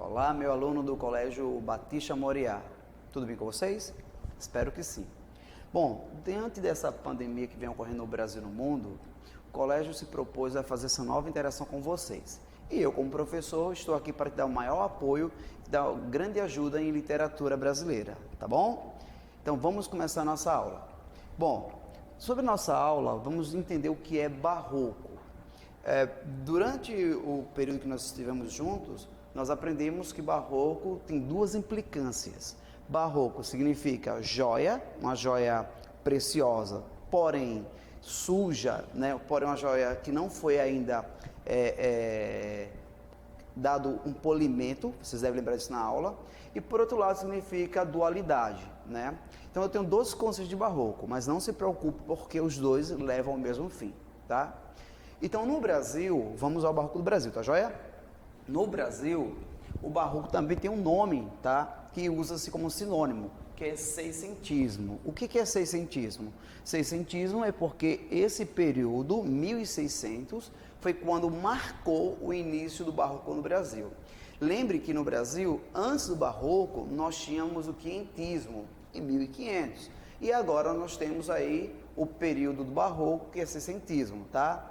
Olá, meu aluno do Colégio Batista Moriá. Tudo bem com vocês? Espero que sim. Bom, diante dessa pandemia que vem ocorrendo no Brasil e no mundo, o colégio se propôs a fazer essa nova interação com vocês. E eu, como professor, estou aqui para te dar o maior apoio e dar grande ajuda em literatura brasileira, tá bom? Então vamos começar a nossa aula. Bom, sobre nossa aula, vamos entender o que é barroco. Durante o período que nós estivemos juntos, nós aprendemos que barroco tem duas implicâncias. Barroco significa joia, uma joia preciosa, porém suja, né? Porém uma joia que não foi ainda dado um polimento, vocês devem lembrar disso na aula. E por outro lado significa dualidade, né? Então eu tenho dois conceitos de barroco, mas não se preocupe porque os dois levam ao mesmo fim, tá? Então no Brasil, vamos ao barroco do Brasil, tá joia? No Brasil, o barroco também tem um nome, tá? Que usa-se como sinônimo, que é seiscentismo. O que é seiscentismo? Seiscentismo é porque esse período, 1600, foi quando marcou o início do barroco no Brasil. Lembre que no Brasil, antes do barroco, nós tínhamos o quinhentismo, em 1500. E agora nós temos aí o período do barroco, que é seiscentismo, tá?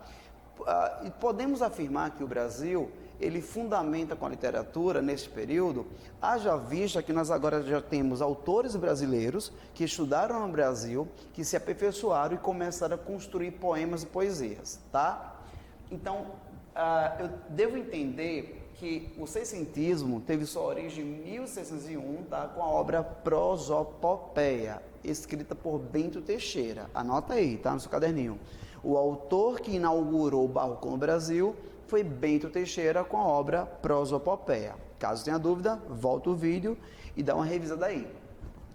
E podemos afirmar que o Brasil, ele fundamenta com a literatura nesse período, haja vista que nós agora já temos autores brasileiros que estudaram no Brasil, que se aperfeiçoaram e começaram a construir poemas e poesias, tá? Então, eu devo entender que o seiscentismo teve sua origem em 1601, tá? Com a obra Prosopopeia, escrita por Bento Teixeira. Anota aí, tá? No seu caderninho. O autor que inaugurou o barroco no Brasil foi Bento Teixeira com a obra Prosopopeia. Caso tenha dúvida, volta o vídeo e dá uma revisada aí.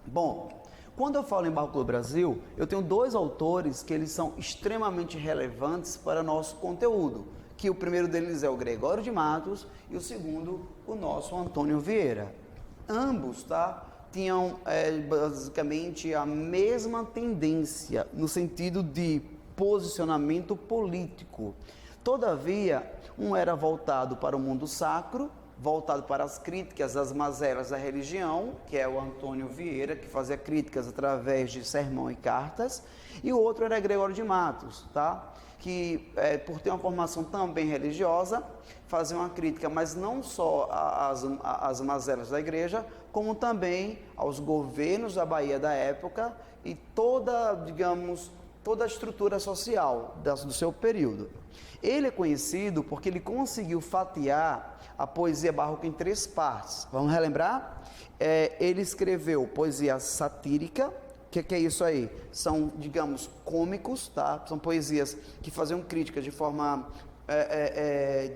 Bom, quando eu falo em barroco do Brasil, eu tenho dois autores que eles são extremamente relevantes para nosso conteúdo, que o primeiro deles é o Gregório de Matos e o segundo, o nosso Antônio Vieira. Ambos, tá, tinham basicamente a mesma tendência no sentido de posicionamento político. Todavia, um era voltado para o mundo sacro, voltado para as críticas às mazelas da religião, que é o Antônio Vieira, que fazia críticas através de sermão e cartas, e o outro era Gregório de Matos, tá? Que por ter uma formação também religiosa, fazia uma crítica, mas não só às mazelas da igreja, como também aos governos da Bahia da época e toda, digamos, toda a estrutura social do seu período. Ele é conhecido porque ele conseguiu fatiar a poesia barroca em três partes. Vamos relembrar? Ele escreveu poesia satírica. O que é isso aí? São, digamos, cômicos, tá? São poesias que faziam crítica de forma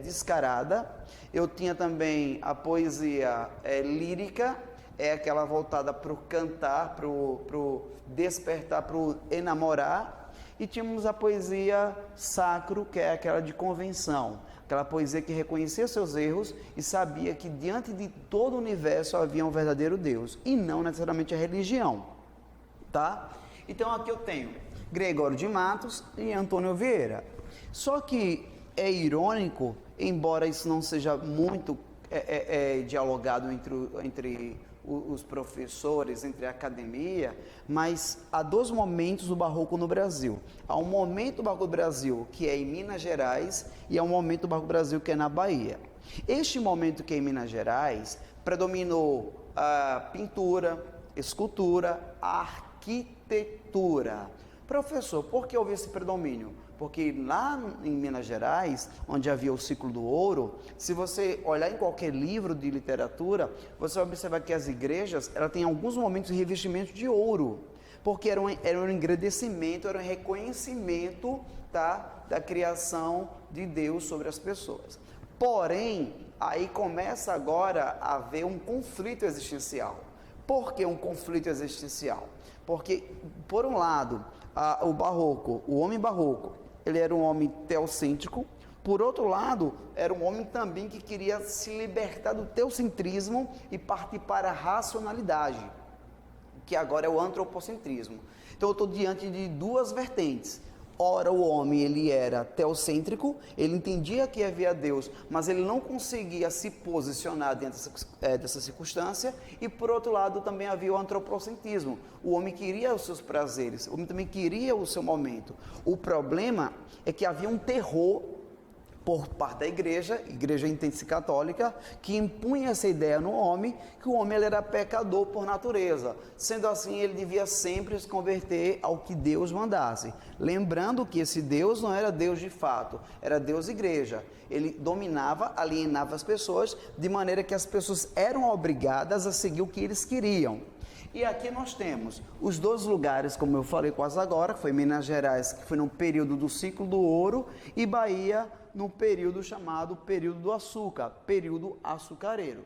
descarada. Eu tinha também a poesia lírica, é aquela voltada para o cantar, para o despertar, para o enamorar. E tínhamos a poesia sacro, que é aquela de convenção, aquela poesia que reconhecia seus erros e sabia que diante de todo o universo havia um verdadeiro Deus, e não necessariamente a religião, tá? Então aqui eu tenho Gregório de Matos e Antônio Vieira. Só que é irônico, embora isso não seja muito dialogado entre os professores, entre a academia, mas há dois momentos do barroco no Brasil. Há um momento do barroco do Brasil que é em Minas Gerais e há um momento do barroco do Brasil que é na Bahia. Este momento que é em Minas Gerais predominou a pintura, escultura, a arquitetura. Professor, por que houve esse predomínio? Porque lá em Minas Gerais, onde havia o ciclo do ouro, se você olhar em qualquer livro de literatura, você vai observar que as igrejas, ela tem alguns momentos de revestimento de ouro, porque era um engrandecimento, era um reconhecimento, tá, da criação de Deus sobre as pessoas. Porém, aí começa agora a haver um conflito existencial. Por que um conflito existencial? Porque, por um lado, o barroco, o homem barroco, ele era um homem teocêntrico. Por outro lado, era um homem também que queria se libertar do teocentrismo e partir para a racionalidade, que agora é o antropocentrismo. Então eu estou diante de duas vertentes. Ora, o homem ele era teocêntrico, ele entendia que havia Deus, mas ele não conseguia se posicionar dentro dessa circunstância. E por outro lado também havia o antropocentrismo. O homem queria os seus prazeres, o homem também queria o seu momento. O problema é que havia um terror por parte da igreja entende-se católica, que impunha essa ideia no homem, que o homem ele era pecador por natureza. Sendo assim, ele devia sempre se converter ao que Deus mandasse. Lembrando que esse Deus não era Deus de fato, era Deus igreja. Ele dominava, alienava as pessoas, de maneira que as pessoas eram obrigadas a seguir o que eles queriam. E aqui nós temos os dois lugares, como eu falei quase agora, foi Minas Gerais, que foi no período do ciclo do ouro, e Bahia, no período chamado período do açúcar, período açucareiro.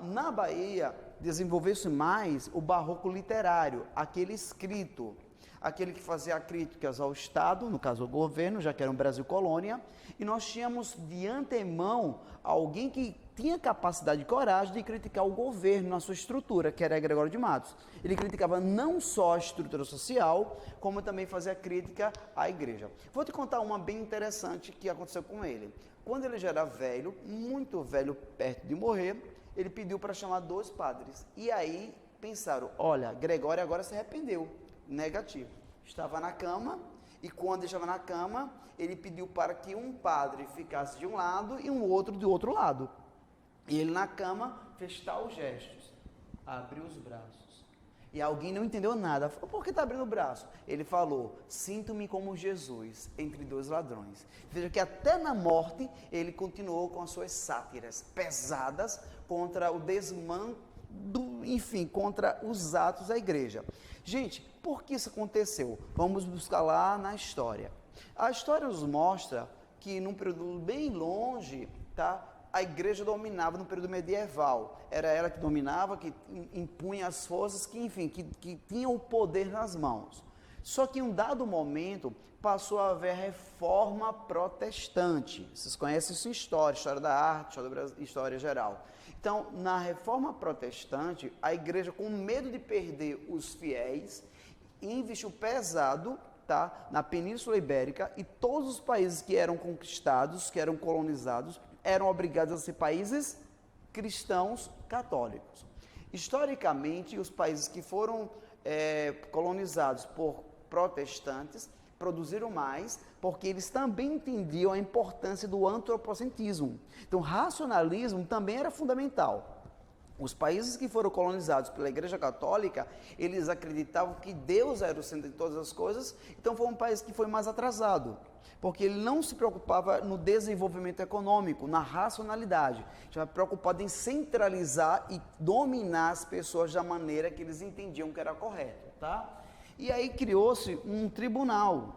Na Bahia, desenvolveu-se mais o barroco literário, aquele escrito, aquele que fazia críticas ao Estado, no caso ao governo, já que era um Brasil colônia, e nós tínhamos de antemão alguém que tinha capacidade e coragem de criticar o governo na sua estrutura, que era Gregório de Matos. Ele criticava não só a estrutura social, como também fazia crítica à igreja. Vou te contar uma bem interessante que aconteceu com ele. Quando ele já era velho, muito velho, perto de morrer, ele pediu para chamar 2 padres. E aí pensaram, olha, Gregório agora se arrependeu. Negativo. Estava na cama, e quando estava na cama, ele pediu para que um padre ficasse de um lado e um outro do outro lado. E ele na cama fez tais gestos, abriu os braços. E alguém não entendeu nada, falou, por que está abrindo o braço? Ele falou, sinto-me como Jesus entre 2 ladrões. Veja que até na morte ele continuou com as suas sátiras pesadas contra o desmando, enfim, contra os atos da igreja. Gente, por que isso aconteceu? Vamos buscar lá na história. A história nos mostra que num período bem longe, tá? A igreja dominava no período medieval. Era ela que dominava, que impunha as forças, que tinham o poder nas mãos. Só que em um dado momento passou a haver a reforma protestante. Vocês conhecem isso em história da arte, história geral. Então, na reforma protestante, a igreja, com medo de perder os fiéis, investiu pesado, tá, na Península Ibérica, e todos os países que eram conquistados, que eram colonizados, eram obrigados a ser países cristãos católicos. Historicamente, os países que foram colonizados por protestantes produziram mais, porque eles também entendiam a importância do antropocentrismo. Então, o racionalismo também era fundamental. Os países que foram colonizados pela Igreja Católica, eles acreditavam que Deus era o centro de todas as coisas, então foi um país que foi mais atrasado, porque ele não se preocupava no desenvolvimento econômico, na racionalidade, estava preocupado em centralizar e dominar as pessoas da maneira que eles entendiam que era correto, tá? E aí criou-se um tribunal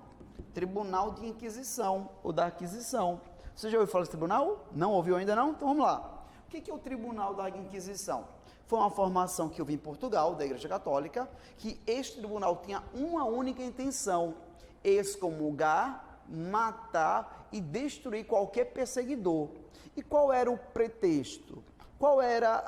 de Inquisição, ou da Aquisição. Você já ouviu falar desse tribunal? Não ouviu ainda não? Então vamos lá. O que é o Tribunal da Inquisição? Foi uma formação que houve em Portugal, da Igreja Católica, que este tribunal tinha uma única intenção: excomungar, matar e destruir qualquer perseguidor. E qual era o pretexto? Qual era,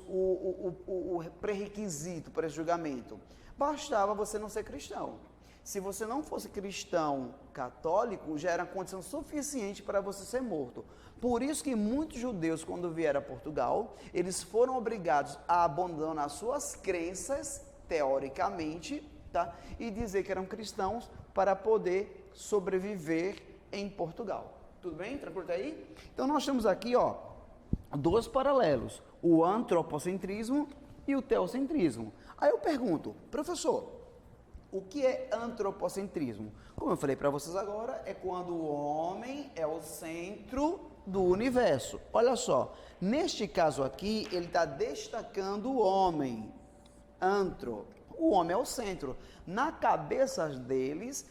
o pré-requisito para esse julgamento? Bastava você não ser cristão. Se você não fosse cristão católico, já era condição suficiente para você ser morto. Por isso que muitos judeus, quando vieram a Portugal, eles foram obrigados a abandonar suas crenças, teoricamente, tá? E dizer que eram cristãos para poder sobreviver em Portugal. Tudo bem? Tranquilo aí? Então nós temos aqui, 2 paralelos: o antropocentrismo e o teocentrismo. Aí eu pergunto, professor, o que é antropocentrismo? Como eu falei para vocês agora, é quando o homem é o centro do universo. Olha só, neste caso aqui, ele está destacando o homem. O homem é o centro. Na cabeça deles,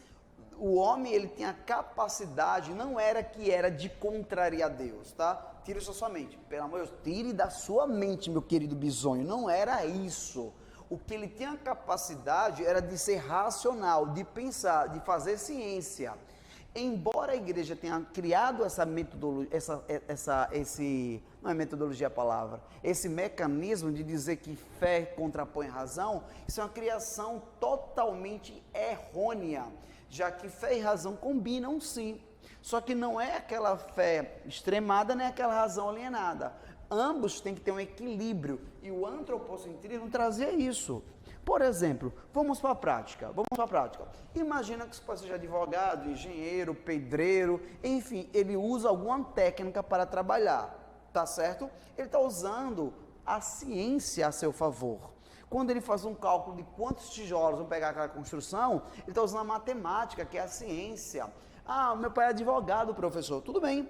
o homem ele tem a capacidade, não era que era de contrariar Deus, tá? Tire isso da sua mente. Pelo amor de Deus, tire da sua mente, meu querido bisonho. Não era isso. O que ele tinha não era de ser racional, de pensar, de fazer ciência. Embora a igreja tenha criado essa metodologia, não é metodologia a palavra, esse mecanismo de dizer que fé contrapõe razão, isso é uma criação totalmente errônea. já que fé e razão combinam sim. Só que não é aquela fé extremada, nem aquela razão alienada. Ambos têm que ter um equilíbrio, e o antropocentrismo trazia isso. Por exemplo, vamos para a prática. Imagina que você seja advogado, engenheiro, pedreiro, enfim, ele usa alguma técnica para trabalhar, tá certo? Ele está usando a ciência a seu favor. Quando ele faz um cálculo de quantos tijolos vão pegar aquela construção, ele está usando a matemática, que é a ciência. Ah, meu pai é advogado, professor. Tudo bem.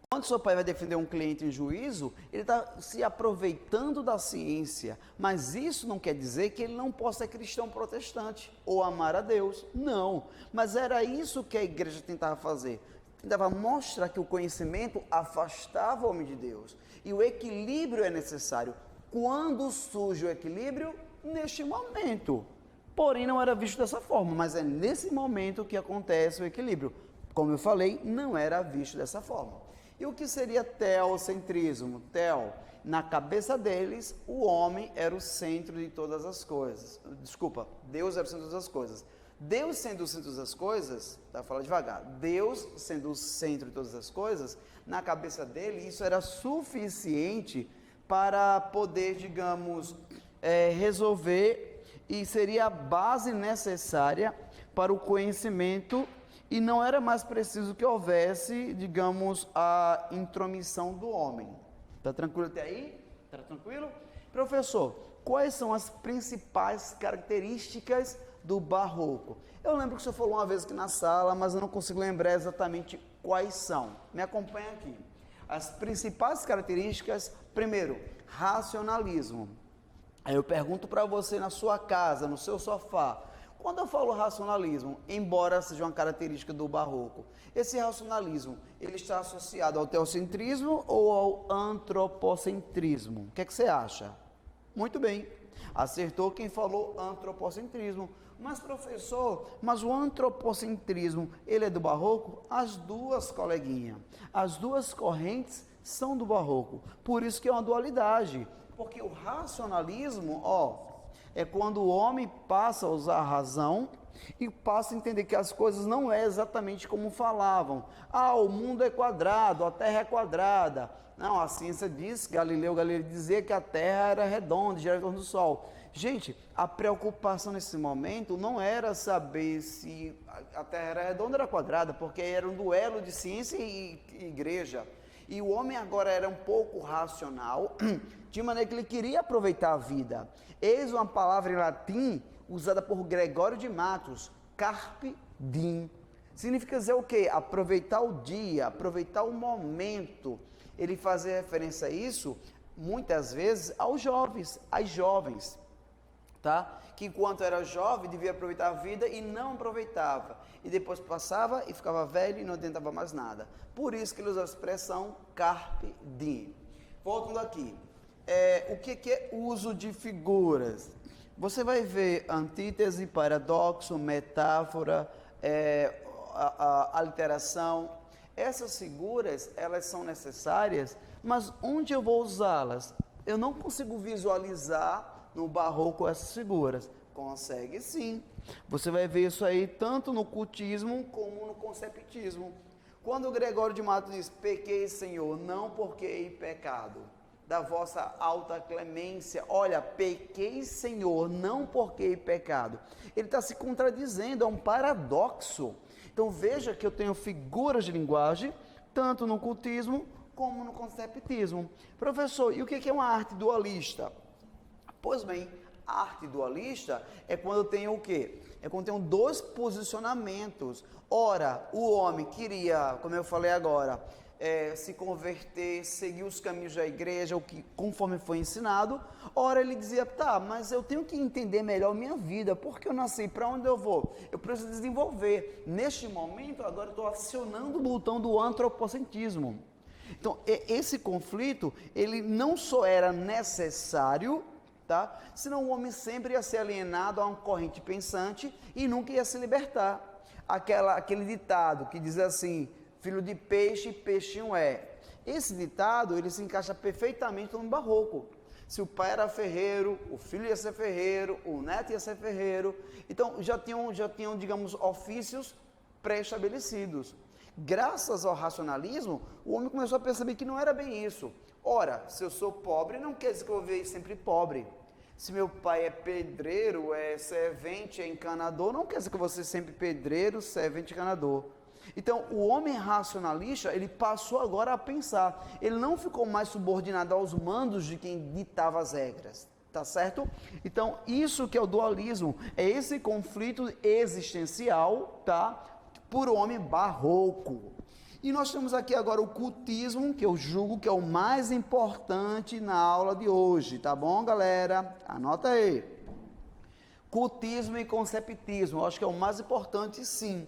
Quando seu pai vai defender um cliente em juízo, ele está se aproveitando da ciência, mas isso não quer dizer que ele não possa ser cristão protestante ou amar a Deus, não, mas era isso que a igreja tentava fazer, tentava mostrar que o conhecimento afastava o homem de Deus, e o equilíbrio é necessário. Quando surge o equilíbrio? Neste momento, porém não era visto dessa forma, mas é nesse momento que acontece o equilíbrio. Como eu falei, não era visto dessa forma. E o que seria teocentrismo? Na cabeça deles, o homem era o centro de todas as coisas. Desculpa, Deus era o centro de todas as coisas. Deus sendo o centro das coisas, tá, fala devagar, Deus sendo o centro de todas as coisas, na cabeça dele, isso era suficiente para poder, digamos, resolver, e seria a base necessária para o conhecimento. E não era mais preciso que houvesse, digamos, a intromissão do homem. Está tranquilo até aí? Está tranquilo? Professor, quais são as principais características do barroco? Eu lembro que o senhor falou uma vez aqui na sala, mas eu não consigo lembrar exatamente quais são. Me acompanha aqui. As principais características, primeiro, racionalismo. Aí eu pergunto para você na sua casa, no seu sofá, quando eu falo racionalismo, embora seja uma característica do barroco, esse racionalismo, ele está associado ao teocentrismo ou ao antropocentrismo? O que é que você acha? Muito bem, acertou quem falou antropocentrismo. Mas professor, mas o antropocentrismo, ele é do barroco? As duas, coleguinha, as duas correntes são do barroco, por isso que é uma dualidade, porque o racionalismo, é quando o homem passa a usar a razão e passa a entender que as coisas não é exatamente como falavam. O mundo é quadrado, a Terra é quadrada. Não, a ciência diz, Galileu Galilei dizia que a Terra era redonda, girava em torno do Sol. Gente, a preocupação nesse momento não era saber se a Terra era redonda ou era quadrada, porque era um duelo de ciência e igreja. E o homem agora era um pouco racional, de maneira que ele queria aproveitar a vida. Eis uma palavra em latim usada por Gregório de Matos, carpe diem. Significa dizer o quê? Aproveitar o dia, aproveitar o momento. Ele fazia referência a isso, muitas vezes, aos jovens, às jovens, tá? Que enquanto era jovem, devia aproveitar a vida e não aproveitava. E depois passava e ficava velho e não adiantava mais nada. Por isso que ele usa a expressão carpe diem. Voltando aqui, o que é uso de figuras? Você vai ver antítese, paradoxo, metáfora, aliteração. Essas figuras, elas são necessárias, mas onde eu vou usá-las? Eu não consigo visualizar no barroco essas figuras. Consegue sim. Você vai ver isso aí tanto no cultismo como no conceptismo. Quando o Gregório de Matos diz, pequei, Senhor, não porque pecado, da vossa alta clemência, olha, pequei, Senhor, não porque pecado. Ele está se contradizendo, é um paradoxo. Então veja que eu tenho figuras de linguagem, tanto no cultismo como no conceptismo. Professor, e o que é uma arte dualista? Pois bem, a arte dualista é quando eu tenho o quê? É quando eu tenho dois posicionamentos. Ora, o homem queria, como eu falei agora, se converter, seguir os caminhos da igreja, o que conforme foi ensinado. Ora, ele dizia, tá, mas eu tenho que entender melhor minha vida, porque eu nasci, para onde eu vou? Eu preciso desenvolver. Neste momento, agora eu estou acionando o botão do antropocentrismo. Então, esse conflito, ele não só era necessário, tá? Senão o homem sempre ia ser alienado a uma corrente pensante e nunca ia se libertar. Aquele ditado que diz assim, filho de peixe, peixinho é. esse ditado, ele se encaixa perfeitamente no barroco. Se o pai era ferreiro, o filho ia ser ferreiro, o neto ia ser ferreiro. Então, já tinham, digamos, ofícios pré-estabelecidos. Graças ao racionalismo, o homem começou a perceber que não era bem isso. Ora, se eu sou pobre, não quer dizer que eu vou viver sempre pobre. Se meu pai é pedreiro, é servente, é encanador, não quer dizer que eu vou ser sempre pedreiro, servente, encanador. Então, o homem racionalista, ele passou agora a pensar. Ele não ficou mais subordinado aos mandos de quem ditava as regras. Tá certo? Então, isso que é o dualismo, é esse conflito existencial, tá? Por homem barroco. E nós temos aqui agora o cultismo, que eu julgo que é o mais importante na aula de hoje, tá bom, galera? Anota aí. Cultismo e conceptismo, eu acho que é o mais importante, sim.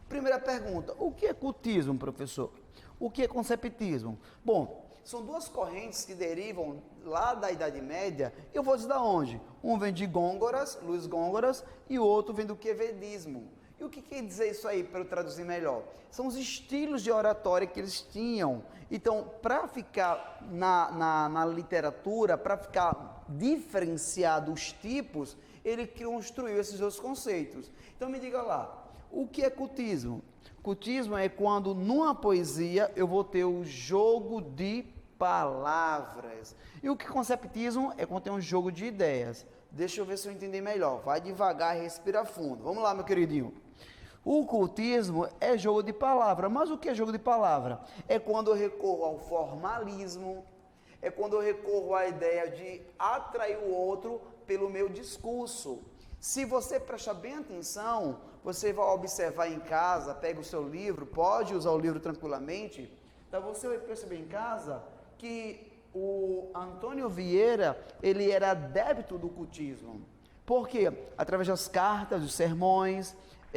Primeira pergunta, o que é cultismo, professor? O que é conceptismo? Bom, são duas correntes que derivam lá da Idade Média, eu vou dizer de onde? Um vem de Gôngoras, Luiz Gôngoras, e o outro vem do quevedismo. E o que quer dizer isso aí, para eu traduzir melhor? São os estilos de oratória que eles tinham. Então, para ficar na literatura, para ficar diferenciado os tipos, ele construiu esses dois conceitos. Então, me diga lá, o que é cultismo? Cultismo é quando, numa poesia, eu vou ter o jogo de palavras. E o que é conceptismo é quando tem um jogo de ideias. Deixa eu ver se eu entendi melhor. Vai devagar e respira fundo. Vamos lá, meu queridinho. O cultismo é jogo de palavra. Mas o que é jogo de palavra? É quando eu recorro ao formalismo, é quando eu recorro à ideia de atrair o outro pelo meu discurso. Se você prestar bem atenção, você vai observar em casa, pega o seu livro, pode usar o livro tranquilamente, então você vai perceber em casa que o Antônio Vieira, ele era adepto do cultismo. Por quê? Através das cartas, dos sermões,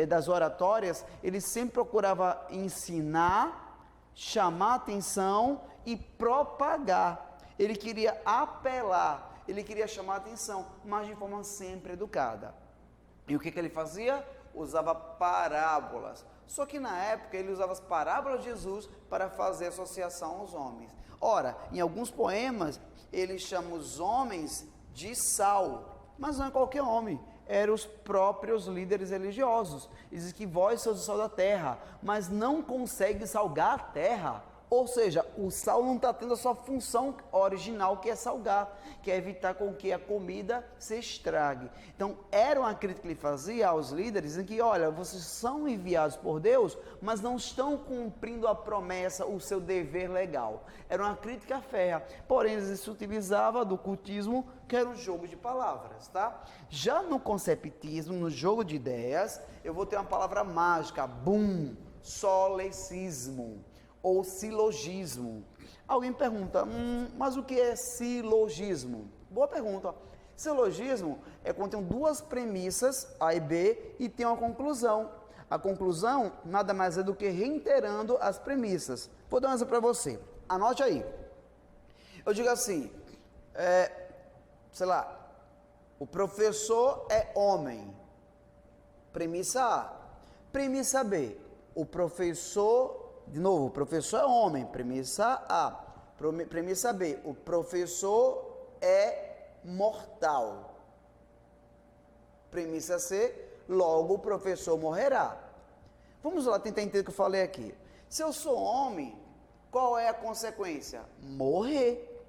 das oratórias, ele sempre procurava ensinar, chamar atenção e propagar. Ele queria apelar, ele queria chamar atenção, mas de forma sempre educada. E o que ele fazia? Usava parábolas. Só que na época ele usava as parábolas de Jesus para fazer associação aos homens. Ora, em alguns poemas, ele chama os homens de sal, mas não é qualquer homem. Eram os próprios líderes religiosos. Diz que vós sois o sal da terra, mas não consegue salgar a terra. Ou seja, o sal não está tendo a sua função original, que é salgar, que é evitar com que a comida se estrague. Então, era uma crítica que ele fazia aos líderes, em que, olha, vocês são enviados por Deus, mas não estão cumprindo a promessa, o seu dever legal. Era uma crítica férrea. Porém, eles se utilizavam do cultismo, que era um jogo de palavras, tá? Já no conceptismo, no jogo de ideias, eu vou ter uma palavra mágica, boom, solecismo, ou silogismo. Alguém pergunta, mas o que é silogismo? Boa pergunta. Silogismo é quando tem duas premissas, A e B, e tem uma conclusão. A conclusão nada mais é do que reiterando as premissas. Vou dar uma exemplo para você. Anote aí. Eu digo assim, sei lá, o professor é homem. Premissa A. Premissa B. O professor... De novo, o professor é homem, premissa A. Premissa B, o professor é mortal. Premissa C, logo o professor morrerá. Vamos lá tentar entender o que eu falei aqui. Se eu sou homem, qual é a consequência? Morrer.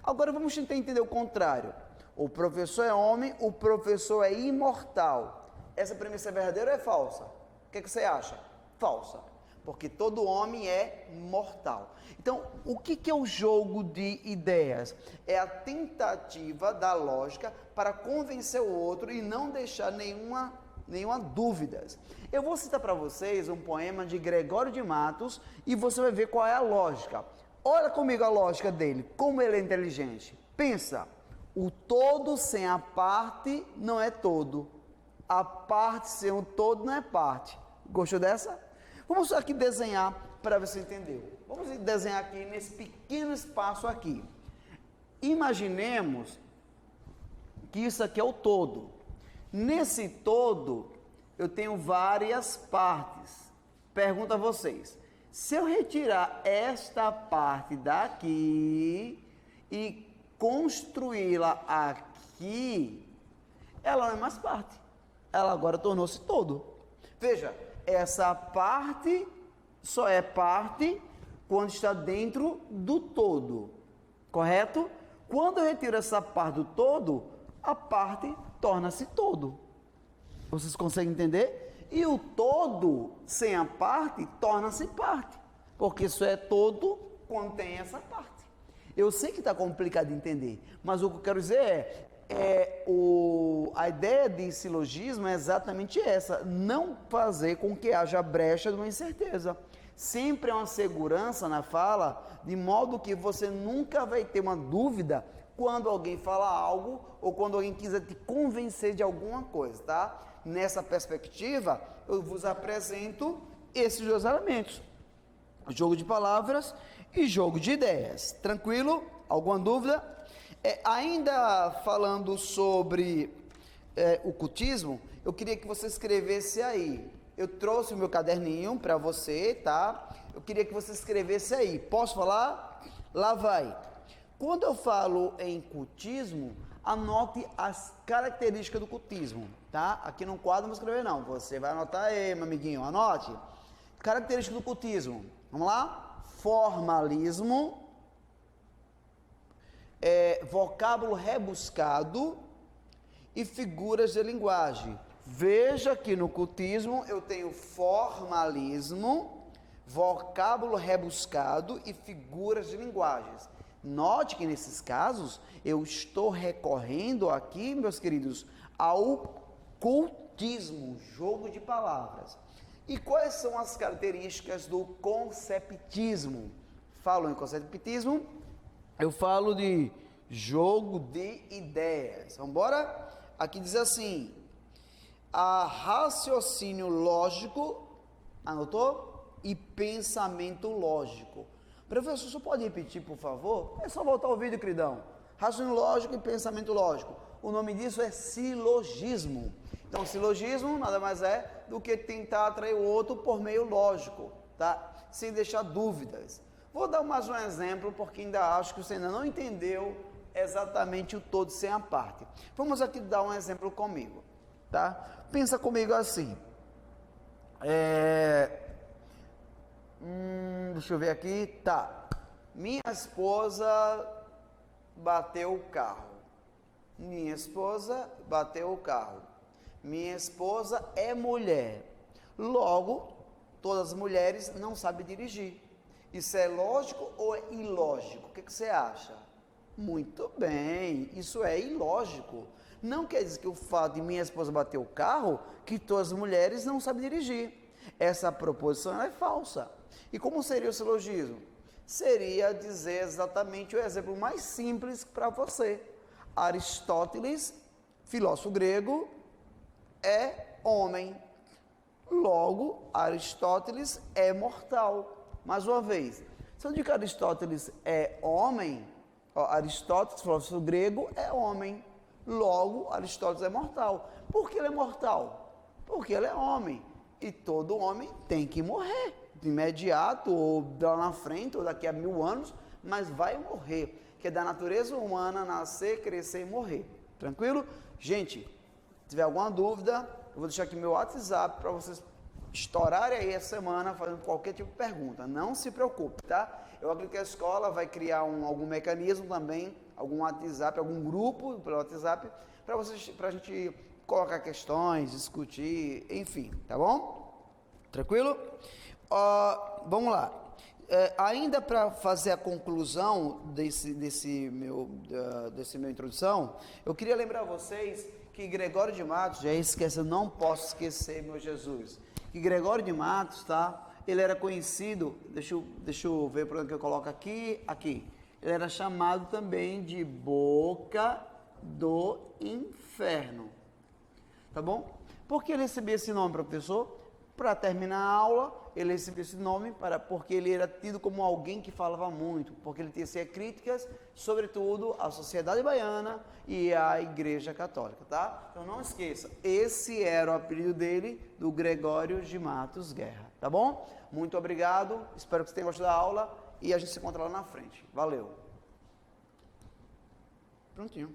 Agora vamos tentar entender o contrário. O professor é homem, o professor é imortal. Essa premissa é verdadeira ou é falsa? O que você acha? Falsa. Porque todo homem é mortal. Então, o que é o jogo de ideias? É a tentativa da lógica para convencer o outro e não deixar nenhuma dúvida. Eu vou citar para vocês um poema de Gregório de Matos e você vai ver qual é a lógica. Olha comigo a lógica dele, como ele é inteligente. Pensa, o todo sem a parte não é todo. A parte sem o todo não é parte. Gostou dessa? Vamos aqui desenhar para ver se entendeu. Vamos desenhar aqui nesse pequeno espaço aqui. Imaginemos que isso aqui é o todo. Nesse todo, eu tenho várias partes. Pergunto a vocês, Se eu retirar esta parte daqui e construí-la aqui, ela não é mais parte. Ela agora tornou-se todo. Veja, essa parte só é parte quando está dentro do todo, correto? Quando eu retiro essa parte do todo, a parte torna-se todo. Vocês conseguem entender? E o todo, sem a parte, torna-se parte. Porque isso é todo quando tem essa parte. Eu sei que está complicado de entender, mas o que eu quero dizer a ideia de silogismo é exatamente essa, não fazer com que haja brecha de uma incerteza. Sempre é uma segurança na fala, de modo que você nunca vai ter uma dúvida quando alguém fala algo ou quando alguém quiser te convencer de alguma coisa, tá? Nessa perspectiva, eu vos apresento esses dois elementos: jogo de palavras e jogo de ideias. Tranquilo? Alguma dúvida? Ainda falando sobre o cultismo, eu queria que você escrevesse aí. Eu trouxe o meu caderninho para você, tá? Eu queria que você escrevesse aí. Posso falar? Lá vai. Quando eu falo em cultismo, anote as características do cultismo, tá? Aqui no quadro não vou escrever não. Você vai anotar aí, meu amiguinho. Anote. Características do cultismo. Vamos lá? Formalismo. Vocábulo rebuscado e figuras de linguagem. Veja que no cultismo eu tenho formalismo, vocábulo rebuscado e figuras de linguagens. Note que nesses casos eu estou recorrendo aqui, meus queridos, ao cultismo, jogo de palavras. E quais são as características do conceptismo? Falo em conceptismo, eu falo de jogo de ideias. Vamos embora? Aqui diz assim: a raciocínio lógico, anotou? E pensamento lógico. Professor, você pode repetir, por favor? É só voltar o vídeo, queridão. Raciocínio lógico e pensamento lógico. O nome disso é silogismo. Então, silogismo nada mais é do que tentar atrair o outro por meio lógico, tá? Sem deixar dúvidas. Vou dar mais um exemplo, porque ainda acho que você ainda não entendeu exatamente o todo sem a parte. Vamos aqui dar um exemplo comigo, tá? Pensa comigo assim. Deixa eu ver aqui. Tá. Minha esposa bateu o carro. Minha esposa bateu o carro. Minha esposa é mulher. Logo, todas as mulheres não sabem dirigir. Isso é lógico ou é ilógico? O que você acha? Muito bem, isso é ilógico. Não quer dizer que o fato de minha esposa bater o carro, que todas as mulheres não sabem dirigir. Essa proposição é falsa. E como seria o silogismo? Seria dizer exatamente o exemplo mais simples para você. Aristóteles, filósofo grego, é homem. Logo, Aristóteles é mortal. Mais uma vez, se eu digo que Aristóteles é homem, Aristóteles, filósofo grego, é homem. Logo, Aristóteles é mortal. Por que ele é mortal? Porque ele é homem. E todo homem tem que morrer. De imediato, ou lá na frente, ou daqui a 1000 anos, mas vai morrer. Que é da natureza humana nascer, crescer e morrer. Tranquilo? Gente, se tiver alguma dúvida, eu vou deixar aqui meu WhatsApp para vocês estourarem aí essa semana fazendo qualquer tipo de pergunta. Não se preocupe, tá? Eu acredito que a escola vai criar algum mecanismo também, algum WhatsApp, algum grupo pelo WhatsApp, para a gente colocar questões, discutir, enfim, tá bom? Tranquilo? Vamos lá. Ainda para fazer a conclusão desse meu introdução, eu queria lembrar a vocês que Gregório de Matos, já esquece, eu não posso esquecer, meu Jesus, que Gregório de Matos, tá? Ele era conhecido, deixa eu ver por onde que eu coloco aqui, ele era chamado também de boca do inferno, tá bom? Por que ele recebia esse nome, professor? Para terminar a aula, ele recebeu esse nome porque ele era tido como alguém que falava muito, porque ele tecia críticas, sobretudo à sociedade baiana e à Igreja Católica, tá? Então não esqueça, esse era o apelido dele, do Gregório de Matos Guerra, tá bom? Muito obrigado, espero que você tenha gostado da aula e a gente se encontra lá na frente. Valeu! Prontinho.